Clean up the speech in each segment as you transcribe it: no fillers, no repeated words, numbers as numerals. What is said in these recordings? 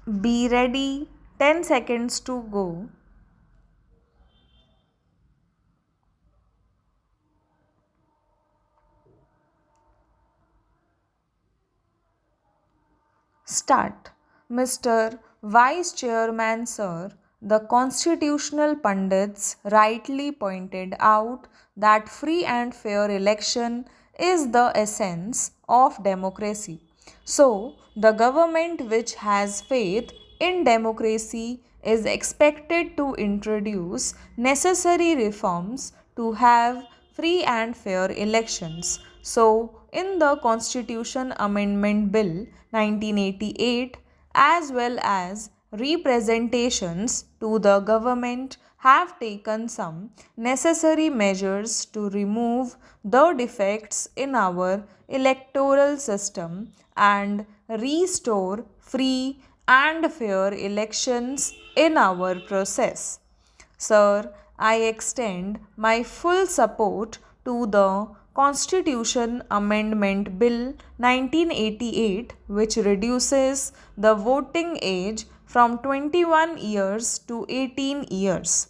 Be ready, 10 seconds to go. Start. Mr. Vice Chairman, sir, the constitutional pundits rightly pointed out that free and fair election is the essence of democracy. So, the government which has faith in democracy is expected to introduce necessary reforms to have free and fair elections. So, in the Constitution Amendment Bill 1988, as well as representations to the government have taken some necessary measures to remove the defects in our electoral system and restore free and fair elections in our process. Sir, I extend my full support to the Constitution Amendment Bill 1988, which reduces the voting age from 21 years to 18 years.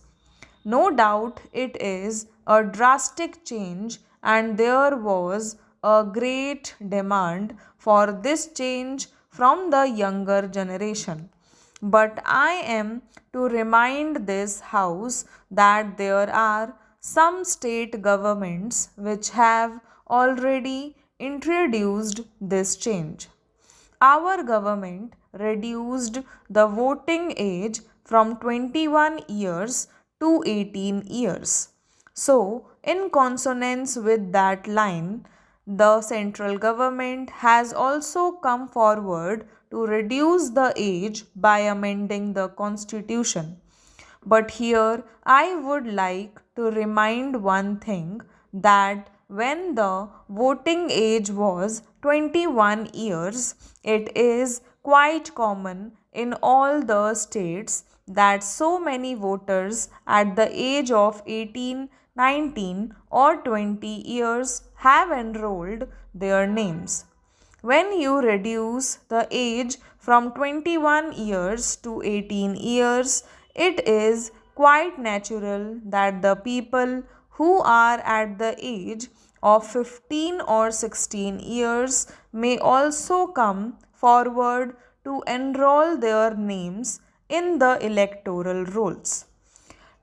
No doubt it is a drastic change, and there was a great demand for this change from the younger generation. But I am to remind this House that there are some state governments which have already introduced this change. Our government reduced the voting age from 21 years to 18 years. So, in consonance with that line, the central government has also come forward to reduce the age by amending the constitution. But here I would like to remind one thing, that when the voting age was 21 years, it is quite common in all the states that so many voters at the age of 18, 19, or 20 years have enrolled their names. When you reduce the age from 21 years to 18 years, it is quite natural that the people who are at the age of 15 or 16 years may also come forward to enroll their names in the electoral rolls.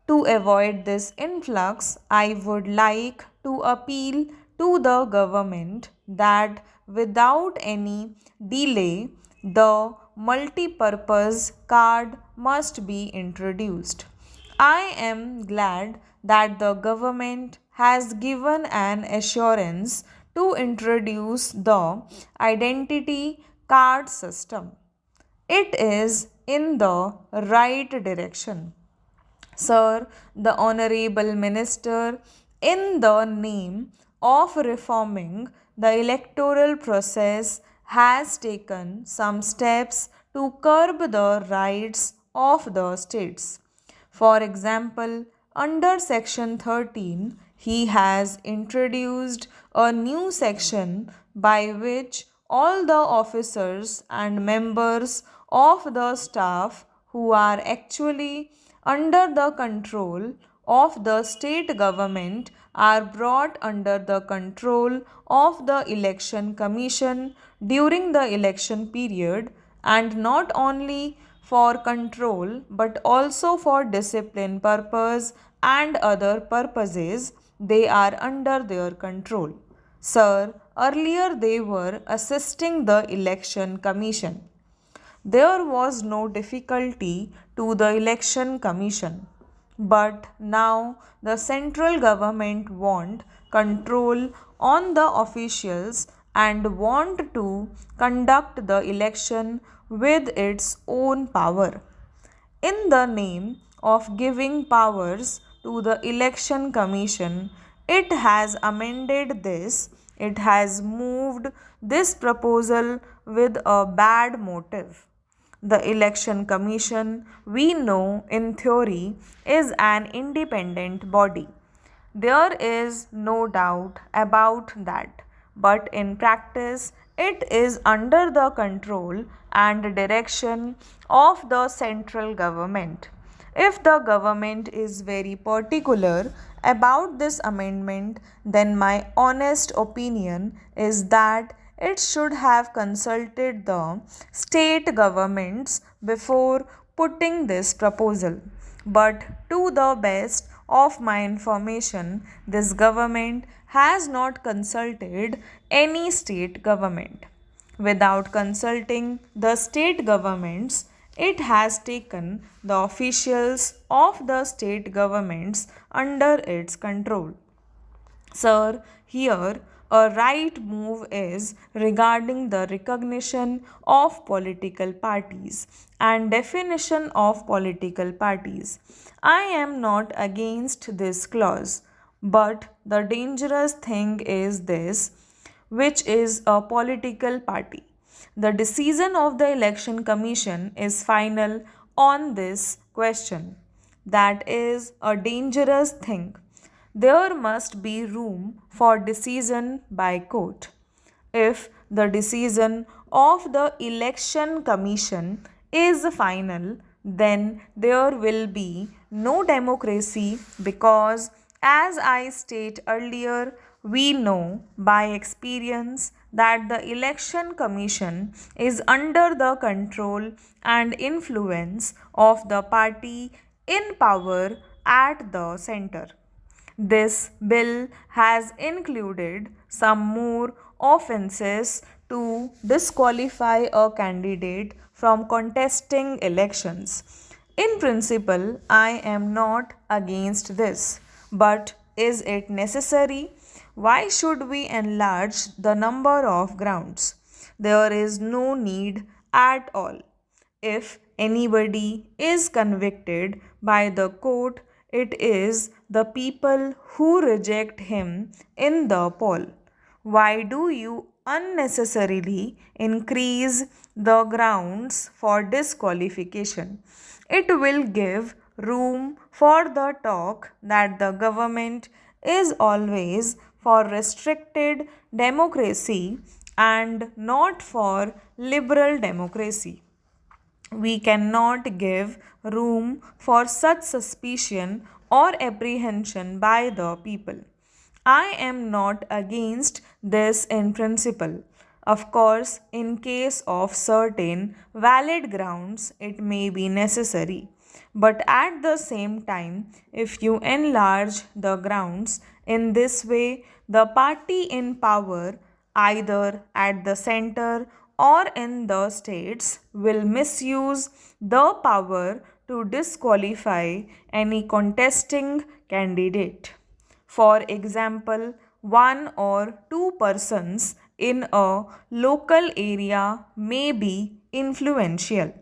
To avoid this influx, I would like to appeal to the government that without any delay, the multi-purpose card must be introduced. I am glad that the government has given an assurance to introduce the identity card system. It is in the right direction. Sir, the Honorable Minister, in the name of reforming the electoral process, has taken some steps to curb the rights of the states. For example, under Section 13, he has introduced a new section by which all the officers and members of the staff who are actually under the control of the state government are brought under the control of the election commission during the election period, and not only for control but also for discipline purpose and other purposes they are under their control. Sir, earlier they were assisting the election commission. There was no difficulty to the election commission. But now the central government want control on the officials and want to conduct the election with its own power. In the name of giving powers to the election commission, it has amended this. It has moved this proposal with a bad motive. The Election Commission, we know in theory, is an independent body. There is no doubt about that. But in practice, it is under the control and direction of the central government. If the government is very particular about this amendment, then my honest opinion is that it should have consulted the state governments before putting this proposal. But to the best of my information, this government has not consulted any state government. Without consulting the state governments, it has taken the officials of the state governments under its control. Sir, here a right move is regarding the recognition of political parties and definition of political parties. I am not against this clause, but the dangerous thing is this, which is a political party. The decision of the Election Commission is final on this question. That is a dangerous thing. There must be room for decision by court. If the decision of the Election Commission is final, then there will be no democracy because, as I stated earlier, we know by experience that the Election Commission is under the control and influence of the party in power at the center. This bill has included some more offences to disqualify a candidate from contesting elections. In principle, I am not against this, but is it necessary? Why should we enlarge the number of grounds? There is no need at all. If anybody is convicted by the court, it is the people who reject him in the poll. Why do you unnecessarily increase the grounds for disqualification? It will give room for the talk that the government is always for restricted democracy and not for liberal democracy. We cannot give room for such suspicion or apprehension by the people. I am not against this in principle. Of course, in case of certain valid grounds, it may be necessary. But at the same time, if you enlarge the grounds in this way, the party in power, either at the center or in the states, will misuse the power to disqualify any contesting candidate. For example, one or two persons in a local area may be influential,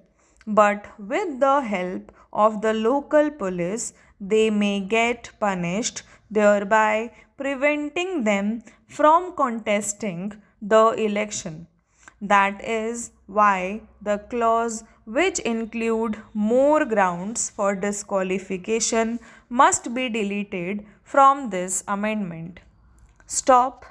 but with the help of the local police, they may get punished, thereby preventing them from contesting the election. That is why the clause which include more grounds for disqualification must be deleted from this amendment. Stop